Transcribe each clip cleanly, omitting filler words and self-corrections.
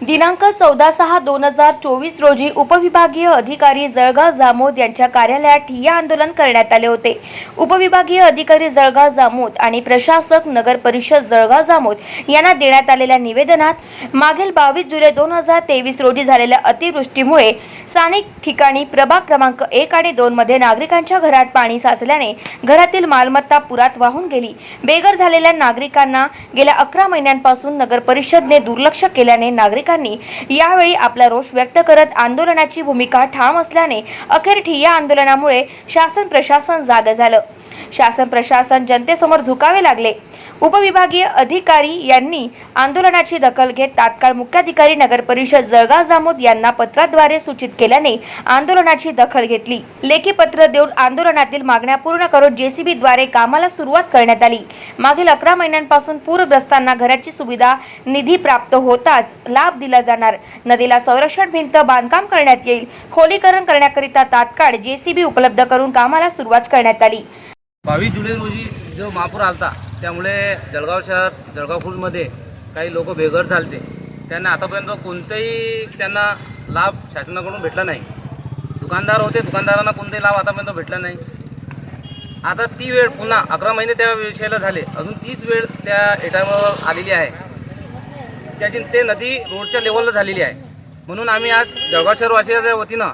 दिनांक 14/6/2024 रोजी उपविभागीय अधिकारी जळगाव जामोद यांच्या कार्यालयात ठिय्या आंदोलन करण्यात आले होते। उपविभागीय अधिकारी जळगाव जामोद आणि प्रशासक नगर परिषद जळगाव जामोद यांना देण्यात आलेल्या निवेदनात मागील 22 जुलै 2023 रोजी झालेल्या अतिवृष्टीमुळे स्थानिक ठिकाणी प्रभाग क्रमांक 1 आणि 2 मध्ये नागरिकांच्या घरात पाणी साचल्याने घरातील मालमत्ता पुरात वाहून गेली। बेघर झालेल्या नागरिकांना गेल्या 11 महिन्यांपासून नगर परिषदने दुर्लक्ष केल्याने नागरिकांनी यावेळी आपला रोष व्यक्त करत आंदोलनाची भूमिका ठाम असल्याने अखेर ठिय्या आंदोलनामुळे शासन प्रशासन जागे झालं। शासन प्रशासन जनतेसमोर झुकावे लागले। उपविभागीय अधिकारी यांनी आंदोलनाची दखल घेत तात्काळ मुख्याधिकारी नगर परिषद जळगाव जामोद यांना पत्राद्वारे सूचित केल्याने आंदोलनाची दखल घेतली। लेखी पत्र देऊन आंदोलनातील मागण्या पूर्ण करून जेसीबी द्वारे कामाला सुरुवात करण्यात आली। मागील 11 महिन्यांपासून पूरग्रस्तांना घराची सुविधा निधी प्राप्त होताच लाभ दिला जाणार। नदीला संरक्षण भिंत बांधकाम करण्यात येईल। खोलीकरण करण्याकरिता तात्काळ जेसीबी उपलब्ध करून कामाला सुरुवात करण्यात आली। 22 जुलै रोजी जो महापूर आलता त्यामुळे जळगाव शहर जळगाव खुर्दमध्ये काही लोक बेघर झालते। त्यांना आतापर्यंत कोणताही त्यांना लाभ शासनाकडून भेटला नाही। दुकानदार होते, दुकानदारांना कोणताही लाभ आतापर्यंत भेटला नाही। आता ती वेळ पुन्हा 11 महिने त्या विषयाला झाले, अजून तीच वेळ त्या एटावर आलेली आहे। त्याची ते नदी रोडच्या लेवलला झालेली आहे। म्हणून आम्ही आज जळगाव शहरवासियांच्या वतीनं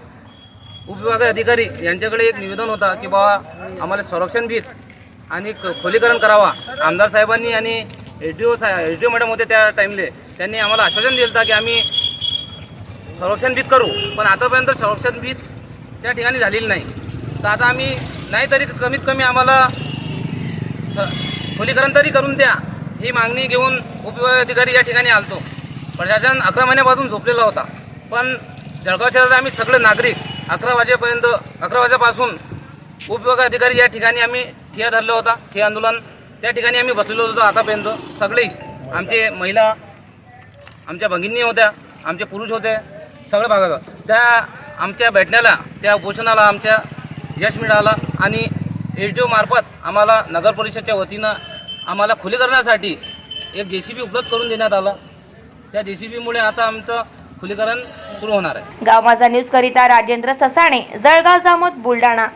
उपविभागीय अधिकारी यांच्याकडे एक निवेदन होता की बाबा आम्हाला संरक्षण भीत आणि खोलीकरण करावा। आमदार साहेबांनी आणि एसडीओ मॅडम होते त्या टाइमले, त्यांनी आम्हाला आश्वासन दिलं की आम्ही संरक्षण भीत करू, पण आतापर्यंत संरक्षण भीत त्या ठिकाणी झालेली नाही। तर आता आम्ही नाही तरी कमीत कमी आम्हाला खोलीकरण तरी करून द्या ही मागणी घेऊन उपविभागीय अधिकारी या ठिकाणी आलतो। प्रशासन 11 महिन्यापासून झोपलेला होता, पण जळगाव शहरात आम्ही सगळे नागरिक 11 वाजेपासून उपविभागीय अधिकारी या ठिकाणी आम्ही ठिय्या धरला होता। ठिय्या आंदोलन त्या ठिकाणी आम्ही बसलेलो होतो। आतापर्यंत सगळे आमचे महिला, आमच्या भगिनी होत्या, आमचे पुरुष होते, सगळे भागात त्या आमच्या भेटण्याला, त्या उपोषणाला आमच्या यश मिळालं आणि एसडीओ मार्फत आम्हाला नगर परिषदच्या वतीनं आम्हाला खोलीकरणासाठी एक जेसीबी उपलब्ध करून देण्यात आला। त्या जेसीबीमुळे आता आमचं खोलीकरण सुरू होणार आहे। गाव माझा न्यूज करिता राजेंद्र ससाणे, जळगाव जामोद, बुलढाणा।